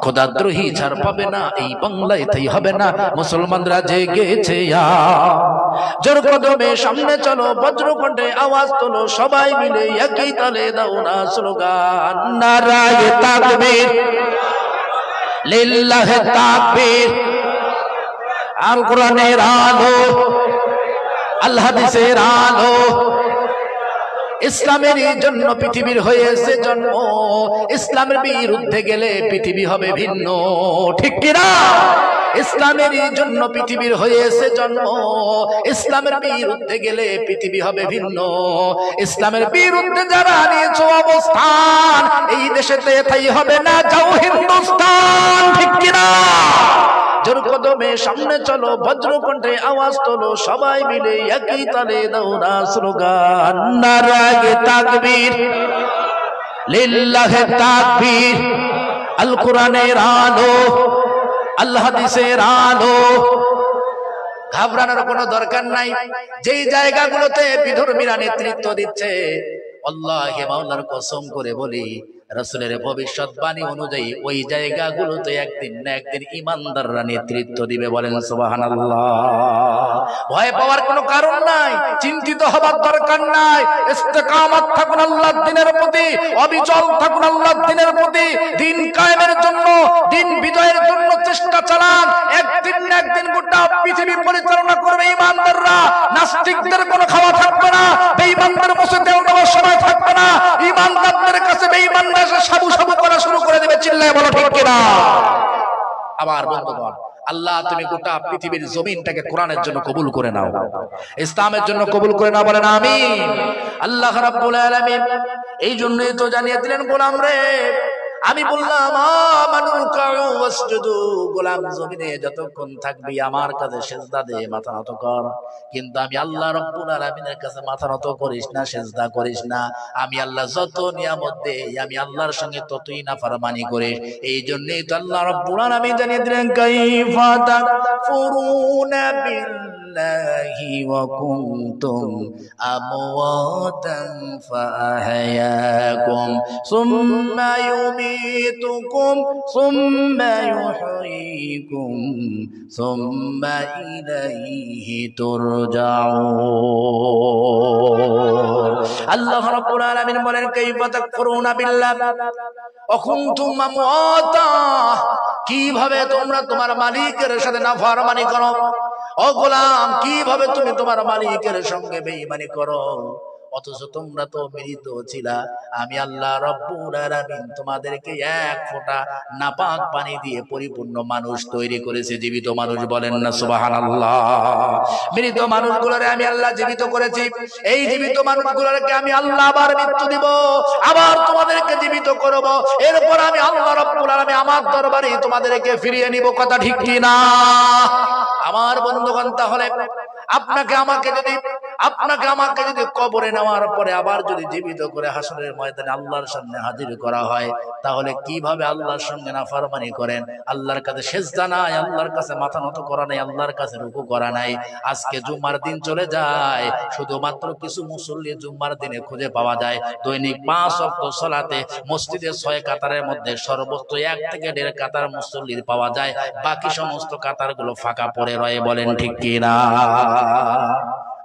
খোদাদ্রোহী ছাড় পাবে না, এই বাংলায় তাই হবে না, মুসলমানরা জেগেছে জোর কদমে সামনে চলো, বজ্রকণ্ঠে আওয়াজ তোলো, সবাই মিলে একই তালে দাও না স্লোগান, নারায়ে তাকবীর লিল্লাহে তাকবীর। আল কোরআনের আলো, আল হাদিসের আলো, ইসলামের জন্য পৃথিবীর হয়েছে জন্ম, ইসলামের বিরুদ্ধে গেলে পৃথিবী হবে ভিন্ন, ঠিক কিনা? ইসলামের জন্য পৃথিবীর হয়েছে জন্ম, ইসলামের বিরুদ্ধে গেলে পৃথিবী হবে ভিন্ন। ইসলামের বিরুদ্ধে যারা নিয়েছো অবস্থান, এই দেশেতে তাই হবে না, যাও হিন্দুস্তান, ঠিক কিনা? জোর কদমে সামনে চলো, বজ্রকণ্ঠে আওয়াজ তোলো, সবাই মিলে একই তালে দাও না স্লোগান, নারায়ে তাকবীর লিল্লাহে তাকবীর। আল কোরআনের আলো, আল হাদিসের আলো। ঘাবড়ানোর কোনো দরকার নাই। যেই জায়গাগুলোতে বিধর্মীরা নেতৃত্ব দিচ্ছে, আল্লাহ মাওলার কসম করে বলি, রাসূলের ভবিষ্যৎবাণী অনুযায়ী ওই জায়গাগুলোতে একদিন না একদিন ঈমানদাররা নেতৃত্ব দিবে, বলেন সুবহানাল্লাহ। ভয় পাওয়ার কোনো কারণ নাই, চিন্তিত হবার দরকার নাই। ইস্তেকামত থাকুন আল্লাহর দ্বীনের প্রতি, অবিচল থাকুন আল্লাহর দ্বীনের প্রতি, দ্বীন কায়েমের জন্য, দ্বীন বিজয়ের জন্য চেষ্টা চালান। একদিন না একদিন গোটা পৃথিবী পরিচালনা করবে ঈমানদাররা। নাস্তিকদের কোনো খাওয়া থাকবে না, বেঈমানদের বসে তেল দেওয়ার সময় থাকবে না। ঈমানদারদের কাছে বেঈমানরা সাবু সাবু করা শুরু করে দেবে, চিল্লায় বলো ঠিক কিনা? আবার বন্ধুগণ, আল্লাহ তুমি গোটা পৃথিবীর জমিনটাকে কোরআনের জন্য কবুল করে নাও, ইসলামের জন্য কবুল করে নাও, বলেন আমিন। আল্লাহ রাব্বুল আলামিন এই জন্যই তো জানিয়ে দিলেন, গোলাম রে, আমি বললাম আমানু কাউ ওয়াসজুদু, গোলাম জমিনে যতক্ষণ থাকবি আমার কাছে সিজদা দে, মাথা নত কর। কিন্তু আমি আল্লাহ রাব্বুল আলামিনের কাছে মাথা নত করিস না, সিজদা করিস না। আমি আল্লাহ যত নিয়ামত দেই, আমি আল্লাহর সঙ্গে ততই নাফরমানি করিস। এই জন্যই তো আল্লাহ রাব্বুল আলামিন জানিয়ে দিলেন, কাইফা তাকফুরুনা বিল্লাহি ওয়া কুনতুম আমওয়াতান ফাআহয়াকুম সুম্মা يميتكم ثم يحييكم ثم إليه ترجعون। আল্লাহ রাব্বুল আলামিন বলেন, কাইফা তাকফুরুনা বিল্লাহ ওয়া কুনতুম আমওয়াতা, কিভাবে তোমরা তোমার মালিকের সাথে নাফরমানি করো। ও গোলাম, কিভাবে তুমি তোমার মালিকের সঙ্গে বেঈমানি করো, অথচ তোমরা তো মৃত ছিলা। আমি আল্লাহ রাব্বুল আলামিন তোমাদেরকে এক ফোঁটা নাপাক পানি দিয়ে পরিপূর্ণ মানুষ তৈরি করেছে, জীবিত মানুষ, বলেন না সুবহানাল্লাহ। মৃত মানুষগুলোরে আমি আল্লাহ জীবিত করেছি। এই জীবিত মানুষগুলোকে আমি আল্লাহ আবার মৃত্যু দিব, আবার তোমাদেরকে জীবিত করব। এরপর আমি আল্লাহ রাব্বুল আলামিন আমার দরবারে তোমাদেরকে ফিরিয়ে নিব, কথা ঠিক কি না? আমার বন্ধুগণ, তাহলে আপনাকে আমাকে যদি কবরে নেওয়ার পরে আবার যদি জীবিত করে হাসরের ময়দানে আল্লাহর সামনে হাজির করা হয়, তাহলে কিভাবে আল্লাহর সঙ্গে নাফরমানি করেন? আল্লাহর কাছে সিজদা নাই, আল্লাহর কাছে মাথা নত করা নাই, আল্লাহর কাছে রুকু করা নাই। আজকে জুম্মার দিন চলে যায়, শুধুমাত্র কিছু মুসল্লি জুম্মার দিনে খুঁজে পাওয়া যায়। দৈনিক 5 ওয়াক্ত সালাতে মসজিদে 6 কাতারের মধ্যে সর্বোচ্চ 1 থেকে 1.5 কাতার মুসল্লির পাওয়া যায়, বাকি সমস্ত কাতারগুলো ফাঁকা পড়ে রয়ে, বলেন ঠিক কি না?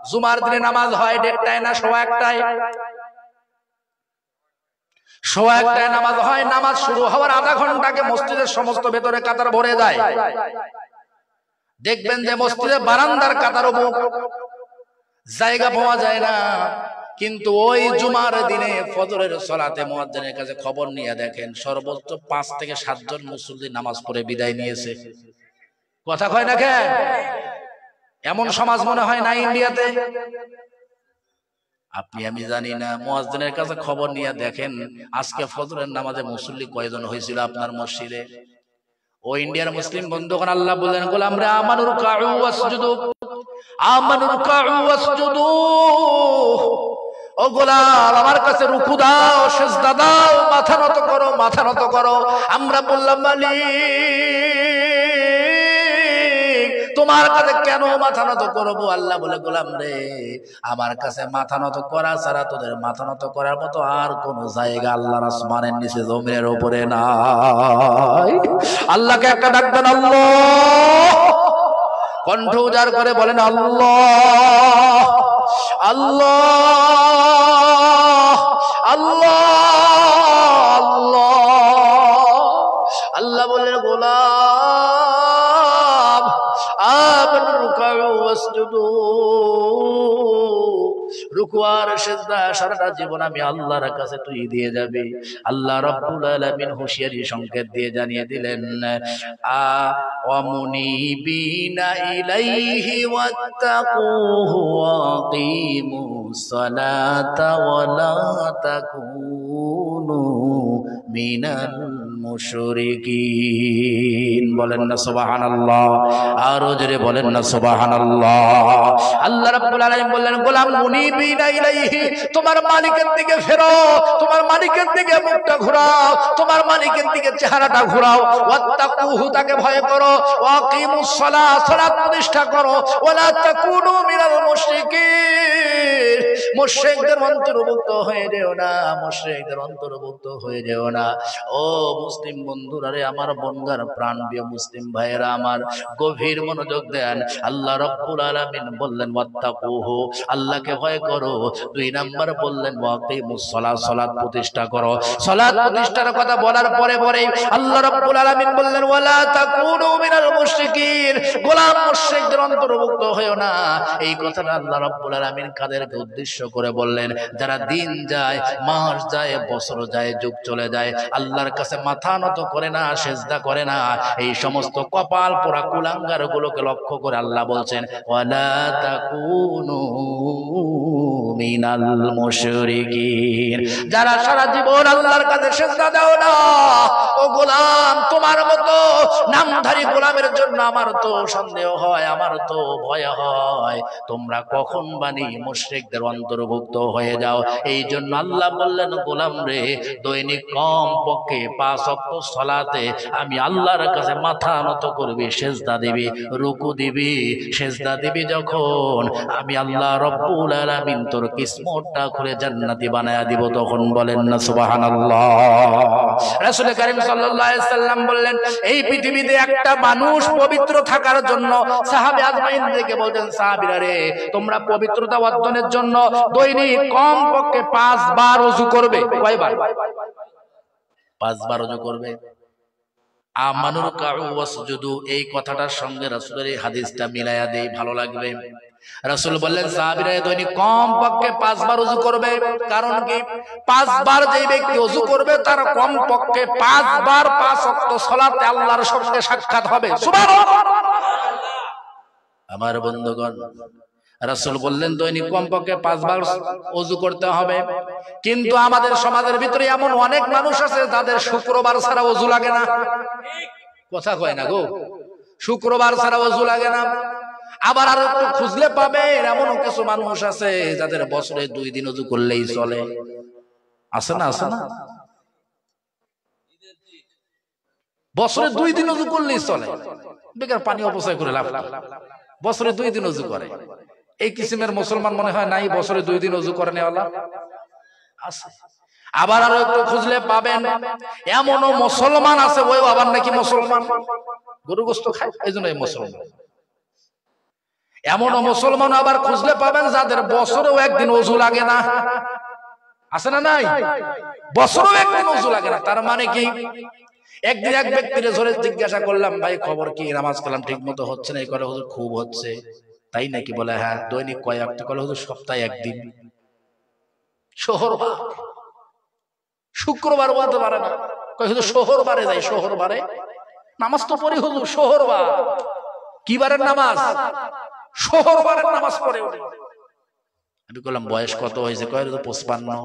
জুমার দিনে নামাজ হয় 1:30টায় না 1:15টায়? 1:15টায় নামাজ হয়। নামাজ শুরু হওয়ার আধা ঘন্টাকে মসজিদের সমস্ত ভেতরে কাতার ভরে যায়। দেখবেন যে মসজিদের বারান্দার কাতারও জায়গা পাওয়া যায় না। কিন্তু ওই জুমার দিনে ফজরের সালাতে মুয়াজ্জিনের কাছে খবর নিয়ে দেখেন সর্বোচ্চ 5 থেকে 7 জন মুসল্লি নামাজ পড়ে বিদায় নিয়েছে। কথা কয় না কেন? এমন সমাজ মনে হয় না ইন্ডিয়াতে? আপনি আমি জানি না, মুয়াজ্জিনের কাছে খবর নিয়ে দেখেন আজকে ফজরের নামাজে মুসল্লি কয়জন হয়েছিল আপনার মসজিদে। ও ইন্ডিয়ার মুসলিম বন্ধুগণ, আল্লাহ বললেন, গোলামরা আমানুর কাউ ওয়াসজুদু, আমানুর কাউ ওয়াসজুদু। ও গোলাম, আমার কাছে রুকু দাও, সিজদা দাও, মাথা নত করো, মাথা নত করো। আমরা বললাম, মালিক তোমার কাছে কেন মাথা নত করবো? আল্লাহ বলে, গোলাম রে, আমার কাছে মাথা নত করা ছাড়া তোদের মাথা নত করার মতো আর কোন জায়গা আল্লাহর আসমানের নিচে জমিনের উপরে নাই। আল্লাহকে একটা ডাক দেন আল্লাহ, কণ্ঠ উজাড় করে বলেন আল্লাহ আল্লাহ আল্লাহ আল্লাহ। আল্লাহ বললেন গোলাম আপনি রুকু ওয়াসজুদু, রুকু আর সিজদা সারাটা জীবন আমি আল্লাহর কাছে তুই দিয়ে যাবি। আল্লাহ রাব্বুল আলামিন হুঁশিয়ারি সংকেত দিয়ে জানিয়ে দিলেন ওয়ামুনিবিনা ইলাইহি ওয়াত্তাকুহু ওয়াকিমুস সালাতা ওয়ালা তাকুনু মিনাল মুশরিকিন। বলেন না সুবহানাল্লাহ, আরো জোরে বলেন না সুবহানাল্লাহ। আল্লাহ রাব্বুল আলামিন বললেন গোলাম মুনিবিনা ইলাইহি, তোমার মালিকের দিকে ফেরো, তোমার মালিকের দিকে মুখটা ঘোরাও, তোমার মালিকের দিকে চেহারাটা ঘোরাও। ওয়াত্তাকুহু, তাকে ভয় করো। ওয়াকিমুস সালাহ, সালাত প্রতিষ্ঠা করো। ওয়ালা তাকুনু মিনাল মুশরিকিন, মুশরিকদের অন্তর্ভুক্ত হয়ে যেও না, মুশরিকদের অন্তর্ভুক্ত হয়ে যেও না। ও মুসলিম বন্ধুরা রে, আমার বঙ্গার প্রাণ প্রিয় মুসলিম ভাইয়েরা আমার, গভীর মনোযোগ দেন। আল্লাহ রাব্বুল আলামিন বললেন ওয়াত্তাকুহু, আল্লাহকে ভয় করো। 2 নাম্বার বললেন ওয়াকিমুস সালাহ, সালাত প্রতিষ্ঠা করো। সালাত প্রতিষ্ঠার কথা বলার পরে পরে আল্লাহ রাব্বুল আলামিন বললেন ওয়ালা তাকুনু মিনাল মুশরিকিন, গোলাম মুশরিকদের অন্তর্ভুক্ত হয়ো না। এই কথাটা আল্লাহ রাব্বুল আলামিন কাদেরকে উদ্দেশ্য করে বললেন? যারা দিন যায়, মাস যায়, বছর যায়, যুগ চলে যায়, আল্লাহর কাছে মাথা নত করে না, সেজদা করে না, এই সমস্ত কপাল পোড়া কুলাঙ্গার গুলোকে লক্ষ্য করে আল্লাহ বলছেন ওয়ালা তাকুনু মিনাল মুশরিকিন। যারা সারা জীবন আল্লাহর কাছে সেজদা দাও না, ও গোলাম, তোমার মতো নামধারী গোলামের জন্য আমার তো সন্দেহ হয়, আমার তো ভয় হয়, তোমরা কখন বানি মুশরিকদের অন্তর্ভুক্ত হয়ে যাও। এই জন্য আল্লাহ বললেন গোলাম রে, দৈনিক কম পক্ষে 5 ওয়াক্ত সালাতে আমি আল্লাহর কাছে মাথা নত করবি, সেজদা দিবি, রুকু দিবি, সেজদা দিবি। যখন আমি আল্লাহ রাব্বুল আলামিন তোর কিসমতটা খুলে জান্নাতি বানায়া দিব, তখন বলেন না সুবহানাল্লাহ। রাসূল কারীম সাল্লাল্লাহু আলাইহি সাল্লাম বললেন এই পৃথিবীতে একটা মানুষ পবিত্র থাকার জন্য সাহাবে আজমাইনদেরকে বলতেন সাহাবীরা রে, তোমরা পবিত্রতা অর্জনের জন্য দৈনিক কম পক্ষে 5 বার ওযু করবে। কয়বার? 5 বার ওযু করবে। আমানুর কাউ ওয়াসজুদু, এই কথাটার সঙ্গে রাসূলের এই হাদিসটা মিলায়া দেই, ভালো লাগবে। রাসূল বললেন সাহাবীরা দৈনিক কম পক্ষে 5 বার ওযু করবে। কারণ কি? 5 বার যেই ব্যক্তি ওযু করবে তার কম পক্ষে 5 বার 5 ওয়াক্ত সালাতে আল্লাহর সঙ্গে সাক্ষাৎ হবে। সুবহানাল্লাহ। আমার বন্ধুগণ, রাসূল বললেন দৈনিক কমপক্ষে 5 বার ওযু করতে হবে। কিন্তু আমাদের সমাজের ভিতরে এমন অনেক মানুষ আছে যাদের শুক্রবার ছাড়া ওযু লাগে না। কথা কয় না গো, শুক্রবার ছাড়া ওযু লাগে না। আবার আর একটু খুঁজলে পাবে এমনও কিছু মানুষ আছে যাদের বছরে 2 দিন ওযু করলেই চলে। আছে না? আছে না? বছরে 2 দিন ওযু করলেই চলে, বেকার পানি অপচয় করে লাভ না। বছরে 2 দিন ওযু করে, এই কিসিমের মুসলমান মনে হয় নাই বছরে 2 দিন ওযু করে নেওয়ালা আছে। আবার আরো একটু খুঁজলে পাবেন এমনও মুসলমান আছে, ওই আবার নাকি মুসলমান, গরু গোশত খায়, এই জন্য মুসলমান। এমনও মুসলমান আবার খুঁজলে পাবেন যাদের বছরেও একদিন ওযু লাগে না। আছে না নাই? বছরেও একদিন ওযু লাগে না। তার মানে কি? একদিন এক ব্যক্তির জোরে জিজ্ঞাসা করলাম, ভাই খবর কি, নামাজ কালাম ঠিক মতো হচ্ছে না? এই করে হুজুর খুব হচ্ছে। তাই নাকি? বলে হ্যাঁ। দৈনিক কয় ওয়াক্ত করে? হুজুর সপ্তাহে একদিন। শোহরবার, শুক্রবার বলতে পারে না, কয় হুজুর শোহরবারে যাই, শোহরবারে নামাজ তো পড়ি হুজুর। শোহরবার কি বারের নামাজ? শোহরবারের নামাজ পড়ে। আমি বললাম বয়স কত হয়েছে? কয় 55।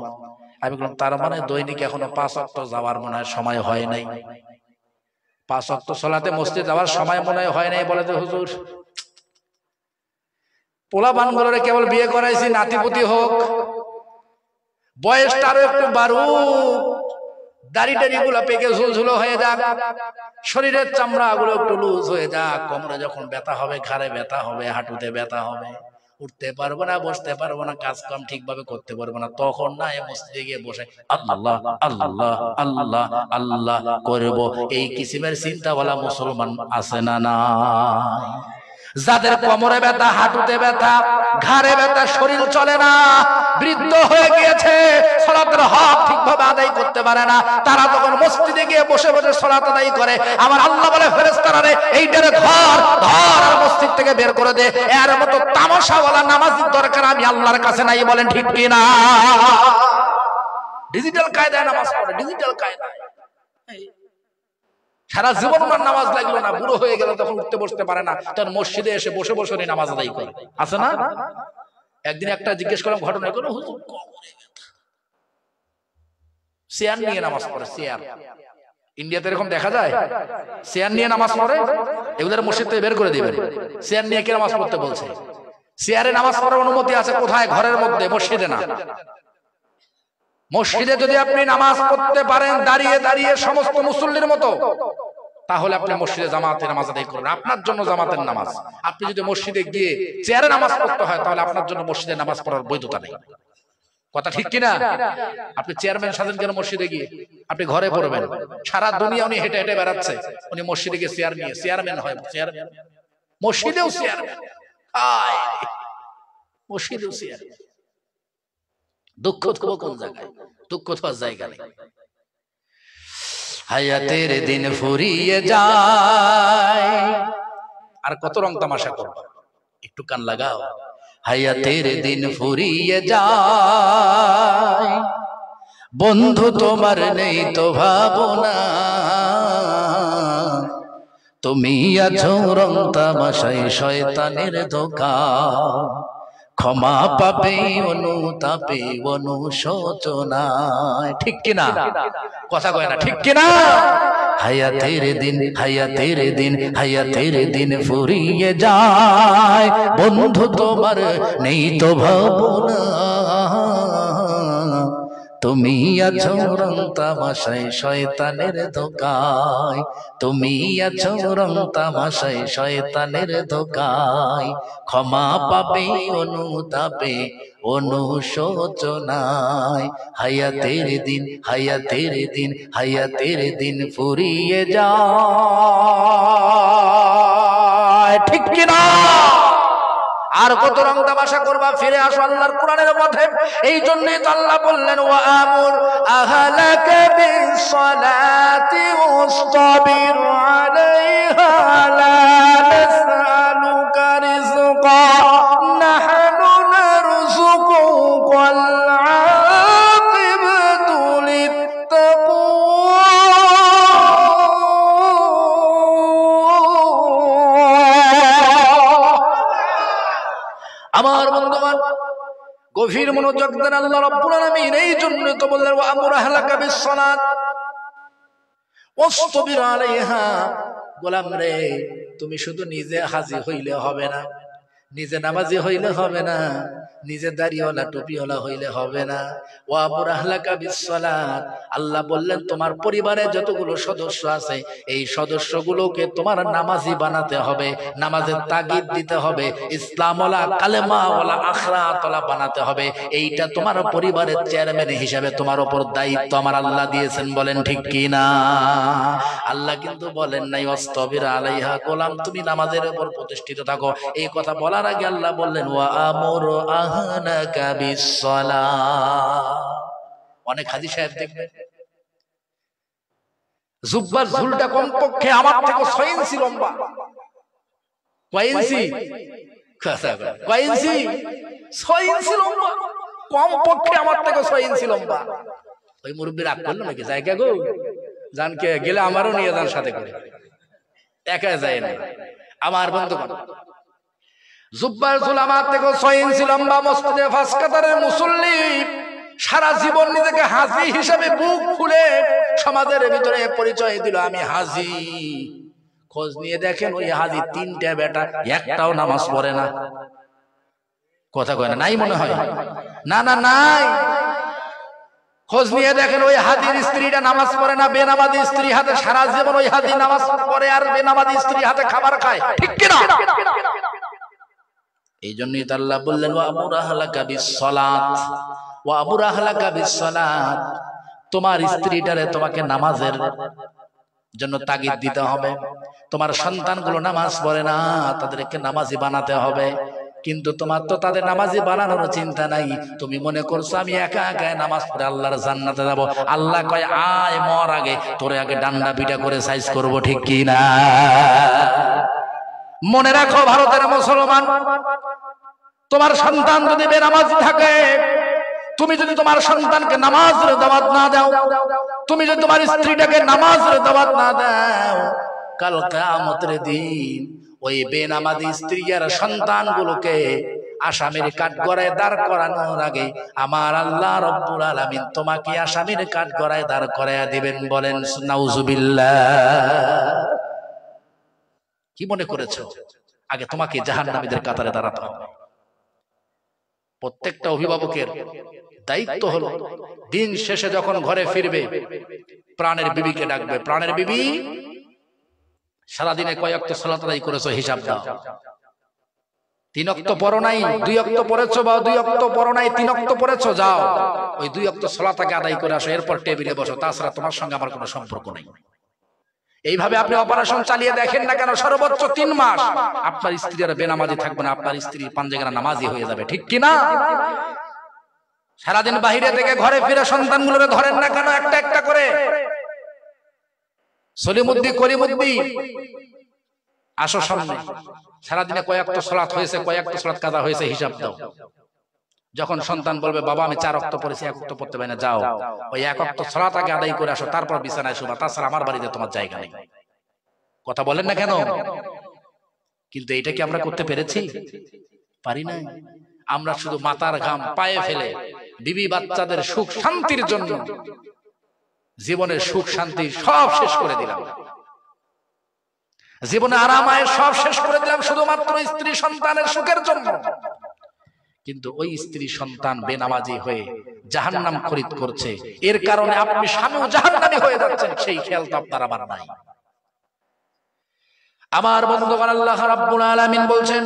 আমি বললাম তার মানে দৈনিক এখনো 5 ওয়াক্ত যাওয়ার মনে হয় সময় হয় নাই। 5 ওয়াক্ত সালাতে মসজিদে যাওয়ার সময় মনে হয় নাই। বলে যে হুজুর পোলা বানগুলোরে কেবল বিয়ে করাইছি, নাতিপুতি হোক, বয়সটা আরো একটু বাড়ুক, দাড়ি টাড়ি গুলো পেকে ঝুলঝুলো হয়ে যাক, শরীরের চামড়া গুলো একটু লুজ হয়ে যাক, কোমরে যখন ব্যথা হবে, ঘাড়ে ব্যথা হবে, হাঁটুতে ব্যথা হবে, উঠতে পারবো না, বসতে পারবো না, কাজ কাম ঠিকভাবে করতে পারবো না, তখন না এই মসজিদে গিয়ে বসে আল্লাহ আল্লাহ আল্লাহ আল্লাহ করব, এই কিসিমের চিন্তাওয়ালা মুসলমান আছে না না? যাদের কোমরে ব্যথা, হাঁটুতে ব্যথা, ঘাড়ে ব্যথা, শরীর চলে না, বৃদ্ধ হয়ে গিয়েছে, সালাতের হক ঠিকভাবে আদায় করতে পারে না, তারা তখন মসজিদে গিয়ে বসে বসে সালাত আদায় করে। আমার আল্লাহ বলে ফেরেশতারা রে এইটারে ধর ধর আর মসজিদ থেকে বের করে দে, এর মতো তামাশাওয়ালা নামাজের দরকার আমি আল্লাহর কাছে নাই। বলেন ঠিক কি না? ডিজিটাল কায়দায় নামাজ পড়ে, ডিজিটাল কায়দায়। সারা জীবন ওনার নামাজ লাগলো না, বুড়ো হয়ে গেল, তখন উঠতে বসতে পারে না, তখন মসজিদে এসে বসে বসে নামাজ আদায় করে। আছে না? একদিন একটা জিজ্ঞেস করলাম ঘটনা, কোনো হুজুর চেয়ার নিয়ে নামাজ পড়ে, চেয়ার। ইন্ডিয়াতে এরকম দেখা যায়, চেয়ার নিয়ে নামাজ পড়ে, এগুলোর মসজিদ থেকে বের করে দিবে। চেয়ার নিয়ে কে নামাজ পড়তে বলছে? চেয়ারে নামাজ পড়ার অনুমতি আছে কোথায়? ঘরের মধ্যে, মসজিদে না। মসজিদে যদি আপনি নামাজ পড়তে পারেন দাঁড়িয়ে দাঁড়িয়ে সমস্ত মুসল্লির মতো, তাহলে আপনি মসজিদে জামাতে নামাজ আদায় করুন, আপনার জন্য জামাতের নামাজ। আপনি যদি মসজিদে গিয়ে চেয়ারে নামাজ পড়তে হয়, তাহলে আপনার জন্য মসজিদে নামাজ পড়ার বৈধতা নেই। কথা ঠিক কিনা? আপনি চেয়ারম্যান সাজেন কেন মসজিদে গিয়ে? আপনি ঘরে পড়বেন। সারা দুনিয়া উনি হেঁটে হেঁটে বেড়াচ্ছে, উনি মসজিদে গিয়ে চেয়ার নিয়ে চেয়ারম্যান হয়। চেয়ারম্যান মসজিদেও চেয়ারম্যান, মসজিদেও চেয়ারম্যান। দুঃখ তো কোন জায়গায়? দুঃখ তো জায়গা নেই। হায়াতের দিন ফুরিয়ে যায়, আর কত রং তামাশা করবো, একটু কান লাগাও। হায়াতের দিন ফুরিয়ে যায়, বন্ধু তোমার নেই তো ভাবনা, তুমি আছো রং তামাশায় শয়তানের ধোঁকা, ক্ষমা পাবে অনুতাপে অনুশোচনায়। ঠিক কিনা? কথা কয় না, ঠিক কিনা? হায়াতের দিন, হায়াতের দিন, হায়াতের দিন ফুরিয়ে যায়, বন্ধু তোমার নেই তো ভাবনা, তুমি আছো রং তামাশায় শয়তানের ধোঁকায়, তুমি আছো রং তামাশায় শয়তানের ধোঁকায়, ক্ষমা পাবে অনুতাপে অনুশোচনায়। হায়াতের দিন, হায়াতের দিন, হায়াতের দিন ফুরিয়ে যায়। ঠিক কিনা? আর কত রং তামাশা করবা? ফিরে আসো আল্লাহর কোরআনের পথে। এই জন্যই তো আল্লাহ বললেন ওয়া আমুর আহলাকা বিসসালাতি ওয়াসতাবির আলাইহা লা নাসআলুকা রিজকা নাহনু নারযুকুকাল আকিবাতু লিত্তাকওয়া। আমার বন্ধুগণ গভীর মনোযোগ দেন, আল্লাহ রাব্বুল আলামিন এই জন্য তো বললেন ওয়া আমুর আহলাকা বিসসালাত ওয়াসতাবির আলাইহা। গোলাম রে, তুমি শুধু নিজে হাজী হইলে হবে না, নিজে নামাজি হইলে হবে না, নিজে দাড়িওয়ালা টুপিওয়ালা হইলে হবে না। ওয়া আমুর আহলাকা বিসসালাত, আল্লাহ বললেন তোমার পরিবারে যতগুলো সদস্য আছে এই সদস্যগুলোকে তোমার নামাজি বানাতে হবে, নামাজের তাগিদ দিতে হবে, ইসলামওয়ালা কালেমাওয়ালা আখরাতওয়ালা বানাতে হবে। এইটা তোমার পরিবারের চেয়ারম্যান হিসাবে তোমার উপর দায়িত্ব আমার আল্লাহ দিয়েছেন। বলেন ঠিক কি না? আল্লাহ কিন্তু বলেন নাই ওয়াসতাবির আলাইহা, গোলাম তুমি নামাজের উপর প্রতিষ্ঠিত থাকো। এই কথা বলার আগে আল্লাহ বললেন ওয়া আমুর আহলাকা বিসসালাত। অনেক হাজী সাহেব দেখবেন জুব্বার ঝুলটা কমপক্ষে আমার থেকে 6 ইঞ্চি লম্বা। কয় ইঞ্চি? কয় ইঞ্চি? 6 ইঞ্চি লম্বা, কমপক্ষে আমার থেকে 6 ইঞ্চি লম্বা। ওই মুরব্বী রাগ করলো নাকি? জায়গা গো জানকে গেলে আমারও নিয়ে যান সাথে করে, একা যায় না। আমার বন্ধুগণ জুব্বার ঝুল আমার থেকে 6 ইঞ্চি লম্বা, মসজিদে 5 কাতারের মুসল্লি, সারা জীবন নিজেকে হাজী হিসেবে বুক ফুলে সমাজের ভিতরে পরিচয় দিল আমি হাজী। খোঁজ নিয়ে দেখেন ওই হাজী 3টা বেটা, একটাও নামাজ পড়ে না। কথা কয় না? নাই মনে হয়? না না নাই। খোঁজ নিয়ে দেখেন ওই হাজীর স্ত্রীটা নামাজ পড়ে না, বেনামাজি স্ত্রী হাতে সারা জীবন ওই হাজী নামাজ পড়ে আর বেনামাজি স্ত্রী হাতে খাবার খায়। ঠিক কিনা? এই জন্যই তো আল্লাহ বললেন ওয়ামুর আহলাকা বিসসালাত, ওয়ামুর আহলাকা বিসসালাত, তোমার স্ত্রীটারে তোমাকে নামাজের জন্য তাগিদ দিতে হবে। তোমার সন্তানগুলো নামাজ পড়ে না, তাদেরকে নামাজি বানাতে হবে। কিন্তু তোমার তো তাদের নামাজি বানানোর চিন্তা নাই। তুমি মনে করছো আমি একা একা নামাজ পড়ে আল্লাহর জান্নাতে যাব। আল্লাহ কয় আয় মর আগে তোরে আগে ডান্ডা পিটা করে সাইজ করব, ঠিক কি না? মনে রাখো ভারতের মুসলমান, তোমার সন্তান যদি বেনামাজি থাকে, তুমি যদি তোমার সন্তানকে নামাজের দাওয়াত না দাও, তুমি যদি তোমার স্ত্রীটাকে নামাজের দাওয়াত না দাও, কাল কিয়ামতের দিন ওই বেনামাজি স্ত্রী আর সন্তানগুলোকে আসামির কাঠগড়ায় দাঁড় করানোর আগে আমার আল্লাহ রব্বুল আলামিন তোমাকে আসামির কাঠগড়ায় দাঁড় করায়া দিবেন। বলেন নাউজুবিল্লাহ। কি মনে করেছো আগে তোমাকে জাহান্নামীদের কাতারে দাঁড়াতে হবে? প্রত্যেকটা অভিভাবকের দায়িত্ব হলো দিন শেষে যখন ঘরে ফিরবে প্রাণের বিবিকে ডাকবে, প্রাণের বিবি সারাদিনে কয় ওয়াক্ত সালাত আদায় করেছো হিসাব দাও। 3 ওয়াক্ত পড়ো নাই, 2 ওয়াক্ত পড়েছো, বা 2 ওয়াক্ত পড়ো নাই 3 ওয়াক্ত পড়েছো, যাও ওই 2 ওয়াক্ত সালাতকে আদায় করে আসো, এরপর টেবিলে বসো, তাছাড়া তোমার সঙ্গে আমার কোনো সম্পর্ক নেই। এইভাবে আপনি অপারেশন চালিয়ে দেখেন না কেন, সর্বোচ্চ 3 মাস আপনার স্ত্রী আর বেনামাজি থাকবে না, আপনার স্ত্রী পাঞ্জেগানা নামাজি হয়ে যাবে, ঠিক কিনা? সারাদিন বাহিরে থেকে ঘরে ফিরে সন্তানগুলোরে ধরেন না কেন একটা একটা করে? সলিমুদ্দি কলিমুদ্দি আসো সামনে, সারাদিনে কয়েকটা সালাত হয়েছে, কয়েকটা সালাত কাজা হয়েছে হিসাব দাও। যখন সন্তান বলবে বাবা আমি 4 ওয়াক্ত পড়েছি, 1 ওয়াক্ত পড়তে পারি না, যাও ওই 1 ওয়াক্ত সালাত আগে আদায় করে আসো, তারপর বিছানায় শোবা, তাছাড়া আমার বাড়িতে তোমার জায়গা নেই। কথা বলেন না কেন? কিন্তু এটা কি আমরা করতে পেরেছি? পারি না। আমরা শুধু মাথার ঘাম পায়ে ফেলে বিবি বাচ্চাদের সুখ শান্তির জন্য জীবনের সুখ শান্তি সব শেষ করে দিলাম, জীবনে আরাম আয়ের সব শেষ করে দিলাম শুধুমাত্র স্ত্রী সন্তানের সুখের জন্য। কিন্তু ওই স্ত্রী সন্তান বেনামাজি হয়ে জাহান্নাম খরিদ করছে, এর কারণে আপনি স্বামীও জাহান্নামী হয়ে যাচ্ছেন, সেই খেয়াল তো আপনার আমার নাই। আমার বন্ধুগণ, আল্লাহ রাব্বুল আলামিন বলছেন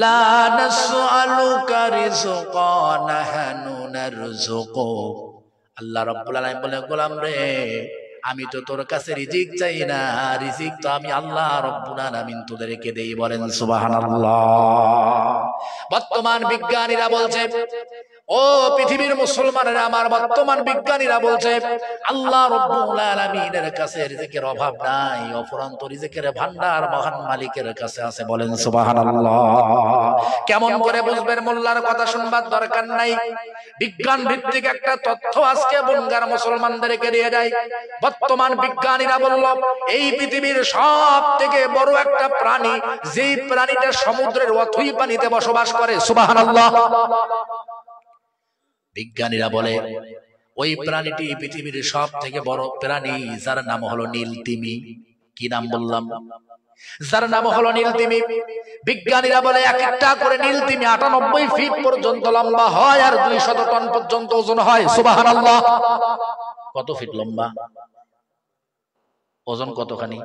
লা নাসআলুকা রিজকান নাহনু নারযুকু। আল্লাহ রাব্বুল আলামিন বলে গোলাম রে, আমি তো তোর কাছে রিজিক চাই না, রিজিক তো আমি আল্লাহ রাব্বুল আলামিন তোদেরকে দেই। বলেন সুবহানাল্লাহ। বর্তমান বিজ্ঞানীরা বলছে, ও পৃথিবীর মুসলমানেরা আমার, বর্তমান বিজ্ঞানীরা বলছে আল্লাহ রাব্বুল আলামিনের কাছে রিজিকের অভাব নাই, অফুরন্ত রিজিকের ভান্ডার মহান মালিকের কাছে আছে। বলেন সুবহানাল্লাহ। কেমন করে বুঝবেন? মোল্লার কথা শুনবার দরকার নাই, বিজ্ঞান ভিত্তিক একটা তথ্য আজকে বনগার মুসলমানদেরকে দিয়ে যায়। বর্তমান বিজ্ঞানীরা বলল এই পৃথিবীর সব থেকে বড় একটা প্রাণী, যেই প্রাণীটা সমুদ্রের অথই পানিতে বসবাস করে, সুবহানাল্লাহ। বিজ্ঞানীরা বলে ওই প্রাণীটি পৃথিবীর সব থেকে বড় প্রাণী, যার নাম হলো নীলতিমি। কি নাম বললাম? যার নাম হলো নীলতিমি। বিজ্ঞানীরা বলে এক একটা করে নীলতিমি 98 ফিট পর্যন্ত লম্বা হয় আর 200 টন পর্যন্ত ওজন হয়, সুবহানাল্লাহ। কত ফিট লম্বা, ওজন কতখানি?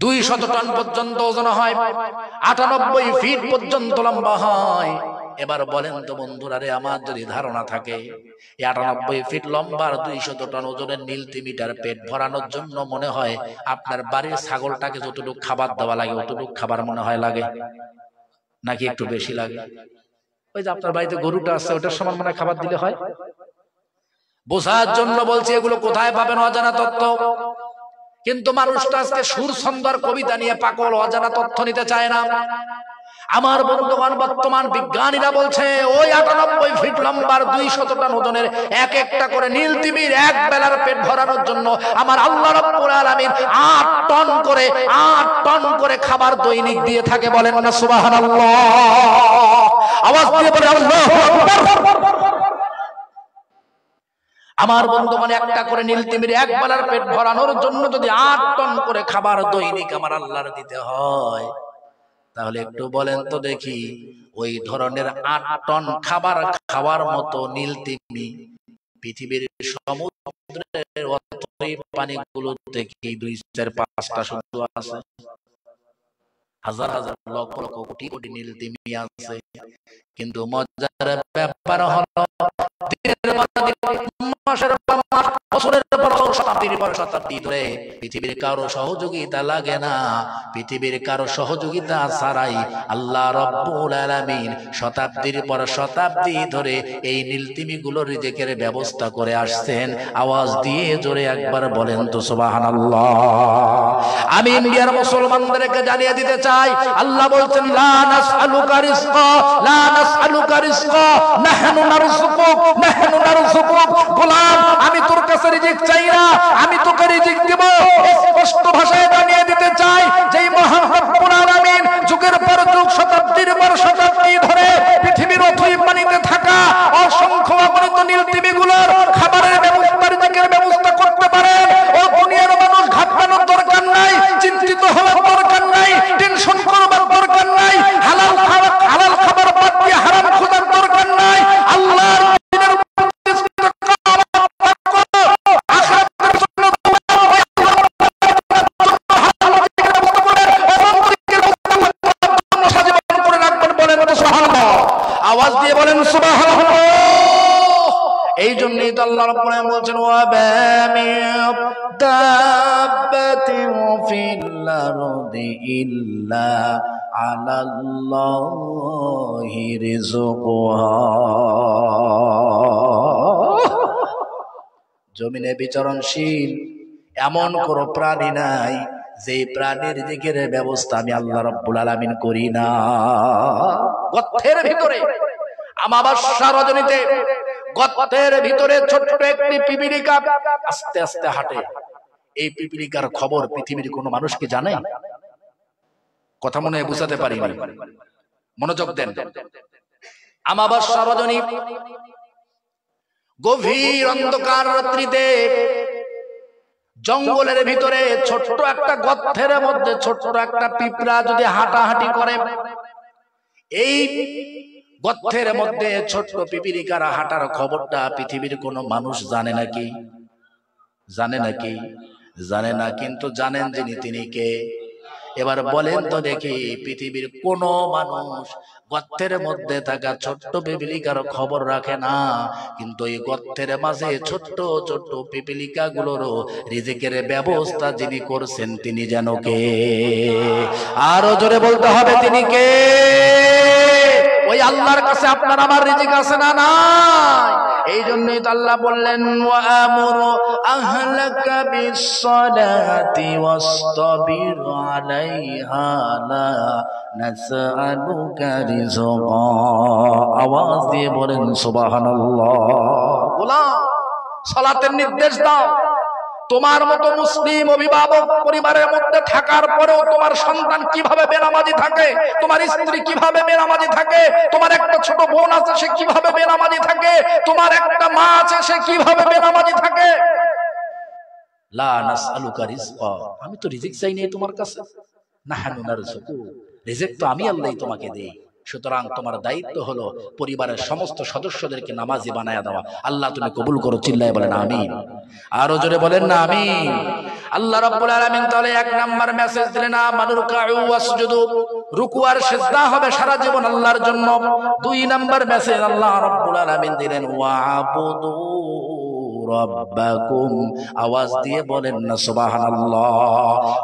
200 টন পর্যন্ত ওজন হয়, 98 ফিট পর্যন্ত লম্বা হয়। এবার বলেন তো বন্ধুরা রে, আমার যদি ধারণা থাকে 98 ফিট লম্বা আর 200 টন ওজনের নীলতিমিটার পেট ভরানোর জন্য মনে হয় আপনার বাড়ির ছাগলটাকে যতটুকু খাবার দেওয়া লাগে অতটুকু খাবার মনে হয় লাগে, নাকি একটু বেশি লাগে? ওই যে আপনার বাড়িতে গরুটা আছে, ওটার সমান মনে খাবার দিলে হয়। বোঝার জন্য বলছি, এগুলো কোথায় পাবেন? অজানা তথ্য। কিন্তু মানুষটা আজকে সুর সুন্দর কবিতা নিয়ে পাগল, অজানা তথ্য নিতে চায় না। আমার বন্ধুগণ, বর্তমান বিজ্ঞানীরা বলছে ওই 98 ফিট লম্বার 200 টন ওজনের এক একটা করে নীলতিমির এক বেলার পেট ভরানোর জন্য আমার আল্লাহ রাব্বুল আলামিন 8 টন করে খাবার দৈনিক দিয়ে থাকে। বলেন না সুবহানাল্লাহ। আওয়াজ দিয়ে বলে আল্লাহু আকবার। আমার বন্ধুগণ, একটা করে নীলতিমির এক বেলার পেট ভরানোর জন্য যদি 8 টন করে খাবার দৈনিক আমার আল্লাহর দিতে হয়, তাহলে একটু বলেন তো দেখি, ওই ধরনের 8 টন খাবার খাওয়ার মতো নীলতিমি পৃথিবীর সমুদ্রের অতই পানিগুলো থেকে 2-4-5টা শুধু আছে। হাজার হাজার লক্ষ লক্ষ কোটি কোটি নীলতিমি আছে, কিন্তু মজার ব্যাপার হলো দিনের পর দিন, মাসের পর মাস, বছরের পর বছর, শতাব্দীর পর শতাব্দী ধরে পৃথিবীর কারো সহযোগিতা লাগে না। পৃথিবীর কারো সহযোগিতা ছাড়াই আল্লাহ রব্বুল আলামিন শতাব্দীর পর শতাব্দী ধরে এই নীলতিমিগুলো রিজিকের ব্যবস্থা করে আসছেন। আওয়াজ দিয়ে জোরে একবার বলেন তো সুবহানাল্লাহ। আমি ইন্ডিয়ার মুসলমানদেরকে জানিয়ে দিতে চাই, আল্লাহ বলছেন লা নাসআলুকা রিজকা, লা নাসআলুকা রিজকা, নাহনু নারযুকুক, নাহনু নারযুকুক। গোলাম, আমি তোর কাছে রিজিক চাই না, আমি তোকে রিজিক দেব। স্পষ্ট ভাষায় জানিয়ে দিতে চাই, যেই মহান রব্বুল আলামিন যুগের পর যুগ, শতাব্দীর পর শতাব্দী ধরে পৃথিবীর অথই পানিতে থাকা অসংখ্য অগণিত নীলতিমিগুলোর খাবারের ব্যবস্থা, রিজিকের ব্যবস্থা করতে পারেন। ও দুনিয়ার মানুষ, ঘাবড়ানোর দরকার নাই, চিন্তিত হওয়ার দরকার নাই, টেনশন করবার দরকার নাই, হালাল খাবার বাদ দিয়ে হারাম খোঁজার দরকার নাই। আল্লাহর দ্বীনের মধ্যে আখিরাতের জন্য সাজীবন করে রাখবেন। বলেন সুবহানাল্লাহ, আওয়াজ দিয়ে বলেন সুবহানাল্লাহ। এই জন্যই তো আল্লাহ রাব্বুল আলামিন বলছেন ওয়া বামিন দাব্বাতিন ফিল আরদি ইল্লা আলাল্লাহি রিজকুহা। জমিনে বিচরণশীল এমন কোন প্রাণী নাই যে প্রাণীর রিজিকের ব্যবস্থা আমি আল্লাহ রাব্বুল আলামিন করি না। গর্তের ভিতরে আমাবস্যা রজনীতে গর্তের ভিতরে ছোট্ট একটি পিপিলিকা আস্তে আস্তে হাঁটে। এই পিপিলিকার খবর পৃথিবীর কোন মানুষ কি জানে? কথা মনে বুঝাতে পারিনি, মনোযোগ দেন। আমাবস্যা রজনী, গভীর অন্ধকার রাত্রিতে জঙ্গলের ভিতরে ছোট্ট একটা গর্তের মধ্যে ছোট্ট একটা পিঁপড়া যদি হাঁটাহাঁটি করে, এই গর্তের মধ্যে ছোট্ট পিপিলিকার হাঁটার খবরটা পৃথিবীর কোন মানুষ জানে নাকি? জানে নাকি? জানে না, কিন্তু জানেন যিনি, তিনি কে? এবার বলেন তো দেখি, পৃথিবীর কোন মানুষ গর্তের মধ্যে থাকা ছোট্ট পিপিলিকার খবর রাখে না, কিন্তু এই গর্তের মাঝে ছোট্ট ছোট্ট পিপিলিকা গুলোরও রিজিকের ব্যবস্থা যিনি করছেন তিনি যেন কে? আরো জোরে বলতে হবে, তিনি কে? ওই আল্লাহর কাছে আপনার আমার রিজিক আছে না নাই? এই জন্যই তো আল্লাহ বললেন ওয়া আমুরু আহলাকা বিসসালাতি ওয়াসতাবির আলাইহা লা নাসআলুকা রিজকা। আওয়াজ দিয়ে বলেন সুবহানাল্লাহ। গোলাম, সালাতের নির্দেশ দাও। তোমার মতো মুসলিম অভিভাবক পরিবারের মধ্যে থাকার পরেও তোমার সন্তান কিভাবে বেনামাজি থাকে, তোমার স্ত্রী কিভাবে বেনামাজি থাকে, তোমার একটা ছোট বোন আছে সে কিভাবে বেনামাজি থাকে, তোমার একটা মা আছে সে কিভাবে বেনামাজি থাকে। লা নাসআলুকা রিজকা, আমি তো রিজিক চাই না তোমার কাছে। নাহনু নারযুকু, রিজিক তো আমি আল্লাহই তোমাকে দেই। সুতরাং তোমার দায়িত্ব হলো পরিবারের সমস্ত সদস্যদেরকে নামাজি বানায়া দেওয়া। আল্লাহ তুমি কবুল করো, চিল্লায় বলেন আমিন। আরো জোরে বলেন না আমিন। আল্লাহ রাব্বুল আলামিন তাহলে এক নাম্বার মেসেজ দিলেন আমানুর কাউ ওয়াসজুদু, রুকু আর সিজদা হবে সারা জীবন আল্লাহর জন্য। দুই নাম্বার মেসেজ আল্লাহ রাব্বুল আলামিন দিলেন ওয়াবুদু রাব্বাকুম। আওয়াজ দিয়ে বলেন না সুবহানাল্লাহ।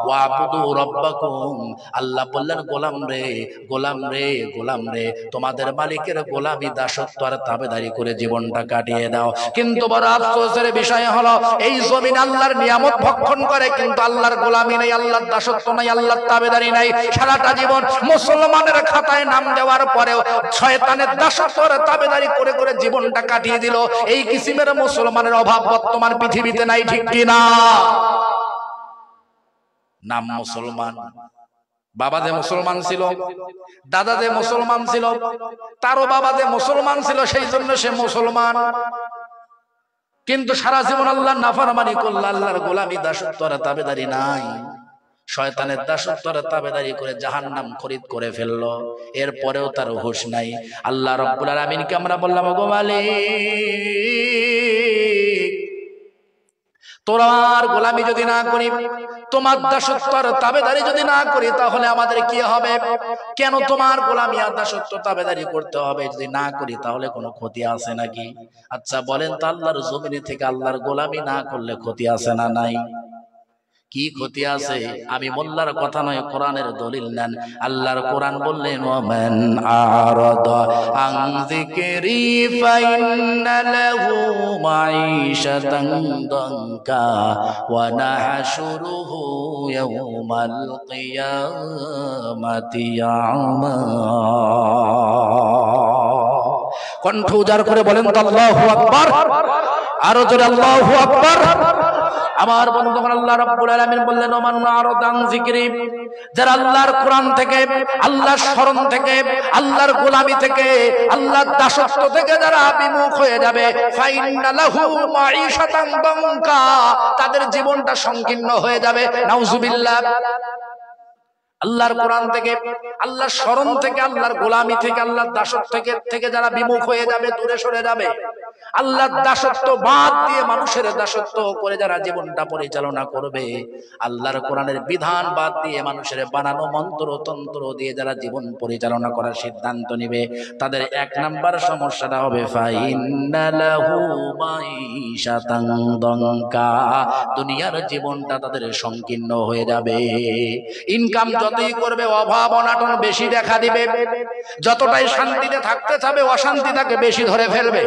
ওয়াবুদু রাব্বাকুম, আল্লাহ বললেন গোলাম রে, গোলাম রে, গোলাম রে, তোমাদের মালিকের গোলামি দাসত্ব আর তাবেদারি করে জীবনটা কাটিয়ে দাও। কিন্তু বড় আফসোসের বিষয় হলো এই জমিন আল্লাহর নিয়ামত ভক্ষণ করে, কিন্তু আল্লাহর গোলামি নাই, আল্লাহর দাসত্ব নাই, আল্লাহর তাবেদারি নাই। সারাটা জীবন মুসলমানের খাতায় নাম দেওয়ার পরেও শয়তানের দাসত্ব আর তাবেদারি করে করে জীবনটা কাটিয়ে দিল। এই কিসিমের মুসলমানের অভাব বর্তমান পৃথিবীতে নাই, ঠিক কিনা? নাম মুসলমান, বাবা যে মুসলমান ছিল, দাদা যে মুসলমান ছিল, তারও বাবা যে মুসলমান ছিল, সেই জন্য সে মুসলমান। কিন্তু সারা জীবন আল্লাহর নাফরমানি করল, আল্লাহর গোলামি দাসত্ব আর তাবেদারি নাই। শয়তানের দাসত্ব আর তাবেদারি করে জাহান্নাম খরিদ করে ফেললো। এরপরেও তার হুঁশ নাই। আল্লাহ রাব্বুল আলামিনকে আমরা বললাম ওগো মালিক, তোমার গোলামি যদি না করি, তোমার দাসত্বর তাবেদারি যদি না করি, তাহলে আমাদের কি হবে? কেন তোমার গোলামি আর দাসত্ব তাবেদারি করতে হবে? যদি না করি তাহলে কোনো ক্ষতি আছে নাকি? আচ্ছা বলেন তো, আল্লাহর জমিনে থেকে আল্লাহর গোলামি না করলে ক্ষতি আছে না নাই? কি ক্ষতি আছে? আমি মোল্লার কথা নয়, কোরআনের দলিল নেন। আল্লাহর কোরআন বললেন, ওয়ামান আরাদা আন যিকরি ফাইন্না লাহু মাঈশাতান দানকা ওয়া নাহশুরুহু ইয়াওমাল কিয়ামাতি আমা। কণ্ঠ উজাড় করে বলেন তো আল্লাহু আকবার, আরো জোরে আল্লাহু আকবার। আমার বন্ধুগণ, আল্লাহ রাব্বুল আলামিন বললেন, ওমান আরাদা আন যিকরি, যারা আল্লাহর কোরআন থেকে, আল্লাহর স্মরণ থেকে, আল্লাহর গোলামি থেকে, আল্লাহর দাসত্ব থেকে যারা বিমুখ হয়ে যাবে, ফাইন্না লাহু মাঈশাতান দানকা, তাদের জীবনটা সংকীর্ণ হয়ে যাবে। নাউজুবিল্লাহ। আল্লাহর কোরআন থেকে, আল্লাহর স্মরণ থেকে, আল্লাহর গোলামি থেকে, আল্লাহর দাসত্ব থেকে যারা বিমুখ হয়ে যাবে, দূরে সরে যাবে, আল্লাহর দাসত্ব বাদ দিয়ে মানুষের দাসত্ব করে যারা জীবনটা পরিচালনা করবে, আল্লাহর কোরআনের বিধান বাদ দিয়ে মানুষের বানানো মন্ত্র তন্ত্র দিয়ে যারা জীবন পরিচালনা করার সিদ্ধান্ত নেবে, তাদের এক নাম্বার সমস্যাটা হবে ফাইন্না লাহু মাঈশাতান দানকা, দুনিয়ার জীবনটা তাদের সংকীর্ণ হয়ে যাবে। ইনকাম যতই করবে, অভাব অনাটন বেশি দেখা দিবে। যতটাই শান্তিতে থাকতে চাবে, অশান্তি তাকে বেশি ধরে ফেলবে।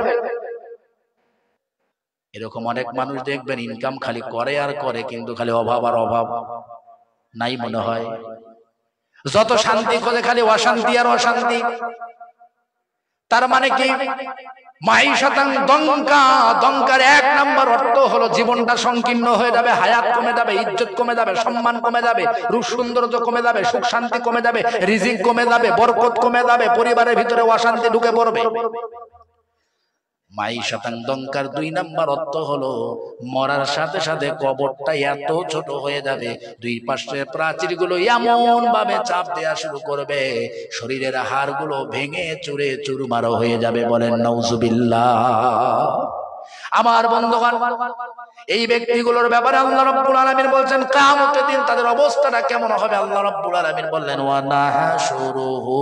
এরকম অনেক মানুষ দেখবেন, ইনকাম খালি করে আর করে, কিন্তু খালি অভাব আর অভাব, নাই মনে হয়। যত শান্তি খোঁজে, খালি অশান্তি আর অশান্তি। তার মানে কি? মাঈশাতান দানকা, দঙ্কার এক নাম্বার অর্থ হলো জীবনটা সংকীর্ণ হয়ে যাবে, হায়াত কমে যাবে, ইজ্জত কমে যাবে, সম্মান কমে যাবে, রূপ সৌন্দর্য কমে যাবে, সুখ শান্তি কমে যাবে, রিজিক কমে যাবে, বরকত কমে যাবে, পরিবারের ভিতরে অশান্তি ঢুকে পড়বে। মাঈশাতান দানকার দুই নাম্বার অর্থ হলো মরার সাথে সাথে কবরটা এত ছোট হয়ে যাবে, দুই পাশের প্রাচীরগুলো এমন ভাবে চাপ দেয়া শুরু করবে, শরীরের হাড়গুলো ভেঙে চুরে চুরমার হয়ে যাবে। বলেন নাউজুবিল্লাহ। আমার বন্ধুগণ, এই ব্যক্তিগুলোর ব্যাপারে আল্লাহ রাব্বুল আলামিন বলছেন, কিয়ামতের দিন তাদের অবস্থাটা কেমন হবে? আল্লাহ রাব্বুল আলামিন বললেন, ওয়া নাহশুরুহু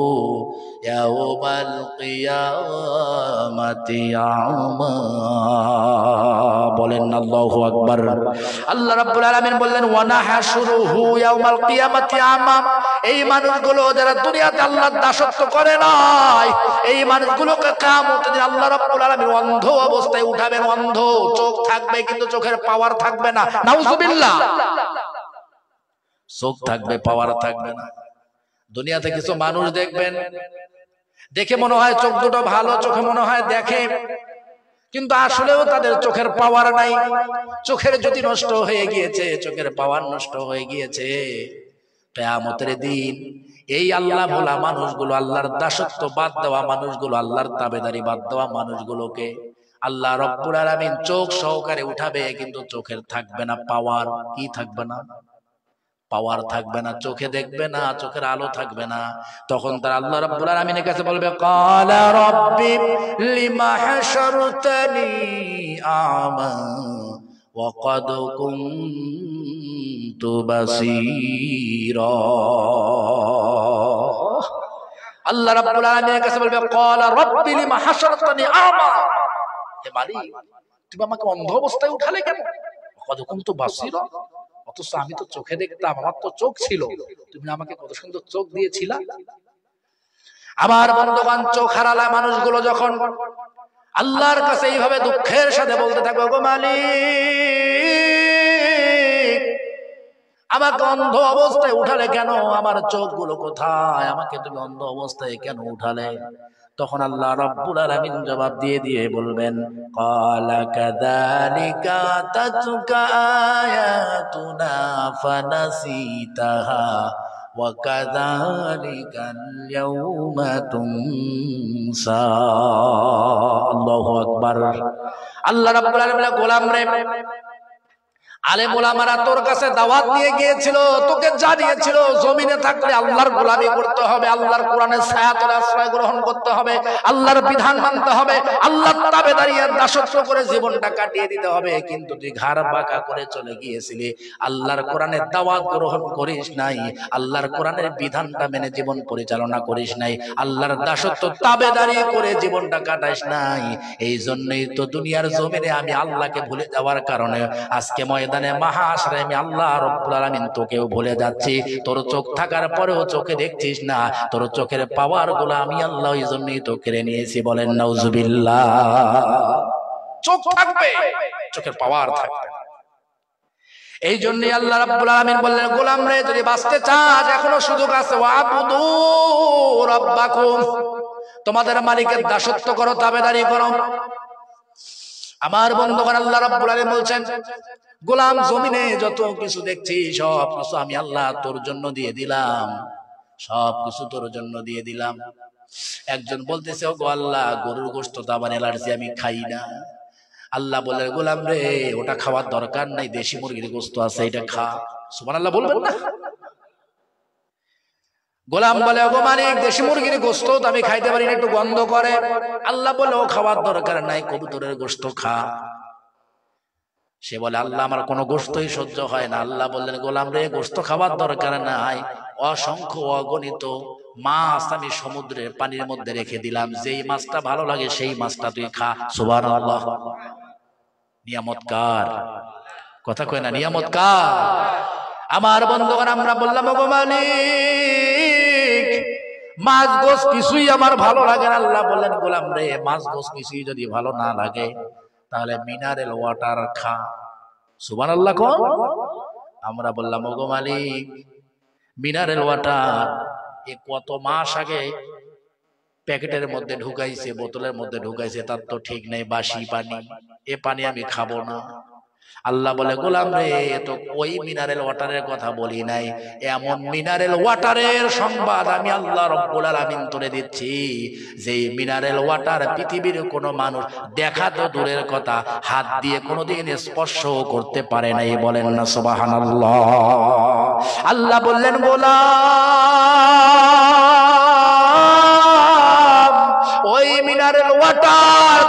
ইয়াওমাল কিয়ামাতি আমা। বলেন আল্লাহু আকবার। আল্লাহ রাব্বুল আলামিন বললেন, ওয়া নাহশুরুহু ইয়াওমাল কিয়ামাতি আমা। এই মানুষগুলো যারা দুনিয়াতে আল্লাহর দাসত্ব করে নাই, এই মানুষগুলোকে কিয়ামতের দিন আল্লাহ রাব্বুল আলামিন অন্ধ অবস্থায় উঠাবেন। অন্ধ, চোখ থাকবে কিন্তু চোখের পাওয়ার থাকবে না। নাউজুবিল্লাহ। চোখ থাকবে, পাওয়ার থাকবে না। দুনিয়াতে কিছু মানুষ দেখবেন, দেখে মনে হয় চোখ দুটো ভালো, চোখে মনে হয় দেখে, কিন্তু আসলেও তাদের চোখের পাওয়ার নাই। চোখের জ্যোতি নষ্ট হয়ে গিয়েছে, চোখের পাওয়ার নষ্ট হয়ে গিয়েছে। কিয়ামতের দিন এই আল্লাহ ভোলা মানুষগুলো, আল্লাহর দাসত্ব বাদ দেওয়া মানুষগুলো, আল্লাহর তাবেদারি বাদ দেওয়া মানুষগুলোকে আল্লাহ রাব্বুল আলামিন চোখ সহকারে উঠাবে, কিন্তু চোখের থাকবে না পাওয়ার। কি থাকবে না? পাওয়ার থাকবে না, চোখে দেখবে না, চোখের আলো থাকবে না। তখন তার আল্লাহ রাব্বুল আলামিনের কাছে বলবে, ক্বালা রাব্বি লিমা হাশারতানি আমা ওয়া ক্বাদ কুনতু বাসীরা। আল্লাহ রাব্বুল আলামিনের কাছে বলবে, ক্বালা রাব্বি লিমা হাশারতানি আমা, হে মালিক, তুমি আমাকে অন্ধ অবস্থায় উঠালে কেন? ক্বাদ কুনতু বাসীরা, অথচ আমি তো চোখে দেখতাম, আমার তো চোখ ছিল, তুমি আমাকে কত সুন্দর চোখ দিয়েছিলা। আমার বন্ধুগণ, চোখ হারালা মানুষগুলো যখন আল্লাহর কাছে এইভাবে দুঃখের সাথে বলতে থাকবে, গো মালিক, আমাকে অন্ধ অবস্থায় উঠালে কেন? আমার চোখগুলো কোথায়? আমাকে তুমি অন্ধ অবস্থায় কেন উঠালে? তখন আল্লাহ রাব্বুল আলামিন জবাব দিয়ে বলবেন, ক্বালা কাযালিকা আতাতুকা আয়াতুনা ফানাসিতাহা ওয়া কাযালিকাল ইয়াওমা তুনসা। আল্লাহু আকবার। আল্লাহ রাব্বুল আলামিন গোলাম রে, আলেম ওলামারা তোর কাছে দাওয়াত নিয়ে গিয়েছিল, তোকে জানিয়েছিল জমিনে থাকলে আল্লাহর গোলামি করতে হবে, আল্লাহর কোরআনের ছায়াতলে আশ্রয় গ্রহণ করতে হবে, আল্লাহর বিধান মানতে হবে, আল্লাহর তাবেদারি আর দাসত্ব করে জীবনটা কাটিয়ে দিতে হবে। কিন্তু তুই ঘাড় বাঁকা করে চলে গিয়েছিলি, আল্লাহর কোরআনের দাওয়াত গ্রহণ করিস নাই, আল্লাহর কোরআনের বিধানটা মেনে জীবন পরিচালনা করিস নাই, আল্লাহর দাসত্ব তাবেদারি করে জীবনটা কাটাইস নাই। এই জন্যই তো দুনিয়ার জমিনে আমি আল্লাহকে ভুলে যাওয়ার কারণে আজকে ময়দানে মাহাশরে আমি আল্লাহ রাব্বুল আলামিন তোকেও ভুলে যাচ্ছি। তোর চোখ থাকার পরেও চোখে দেখছিস না, তোর চোখের পাওয়ার গুলো আমি আল্লাহ এই জন্যই তো কেড়ে নিয়েছি। বলেন নাউজুবিল্লাহ। চোখ থাকবে, চোখের পাওয়ার থাকবে। এই জন্যই আল্লাহ রাব্বুল আলামিন বললেন, গোলাম রে যদি বাঁচতে চাস এখনো সুযোগ আছে, ওয়াবুদু রাব্বাকুম, তোমাদের মালিকের দাসত্ব করো, তাবেদারি করো। আমার বন্ধুগণ, আল্লাহ রাব্বুল আলামিন বলছেন, গোলাম জমিনে যত কিছু দেখছি সব কিছু আমি আল্লাহ তোর জন্য দিয়ে দিলাম, সব কিছু তোর জন্য দিয়ে দিলাম। একজন বলতেছে, ও গো আল্লাহ, গরুর গোশত তো আমার অ্যালার্জি, আমি খাই না। আল্লাহ বলে, গোলাম রে ওটা খাওয়ার দরকার নাই, দেশি মুরগির গোশত আছে, এটা খা। সুবহানাল্লাহ বলবেন না? গোলাম বলে, ওগো মালিক, দেশি মুরগির গোশত তো আমি খাইতে পারি না, একটু গন্ধ করে। আল্লাহ বলে, ও খাওয়ার দরকার নাই, কবুতরের গোশত খা। সে বলে, আল্লাহ আমার কোনো গোশতই সহ্য হয় না। আল্লাহ বললেন, গোলাম রে গোশত খাওয়ার দরকার নাই, অসংখ্য অগণিত মাছ আমি সমুদ্রের পানির মধ্যে রেখে দিলাম, যেই মাছটা ভালো লাগে সেই মাছটা তুই খা। সুবহানাল্লাহ। নিয়ামত কার? কথা কয় না, নিয়ামত কার? আমার বন্ধুগণ, আমরা বললাম, ওগো মালিক, মাছ গোশ কিছুই আমার ভালো লাগে না। আল্লাহ বললেন, গোলাম রে মাছ গোশ কিছুই যদি ভালো না লাগে তাহলে মিনারেল ওয়াটার খা। সুবহানাল্লাহ কোন? আমরা বললাম, ওগো মালিক, মিনারেল ওয়াটার এ কত মাস আগে প্যাকেটের মধ্যে ঢুকাইছে, বোতলের মধ্যে ঢুকাইছে, তার তো ঠিক নেই, বাসি পানি, এ পানি আমি খাবো না। আল্লাহ বলে, গোলাম রে তো ওই মিনারেল ওয়াটারের কথা বলি নাই, এমন মিনারেল ওয়াটারের সংবাদ আমি আল্লাহ রাব্বুল আলামিন তোরে দিচ্ছি, যে মিনারেল ওয়াটার পৃথিবীর কোনো মানুষ দেখা তো দূরের কথা, হাত দিয়ে কোনোদিন স্পর্শ করতে পারে নাই। বলেন না সুবহানাল্লাহ। আল্লাহ বললেন, গোলাম ওই মিনারেল ওয়াটার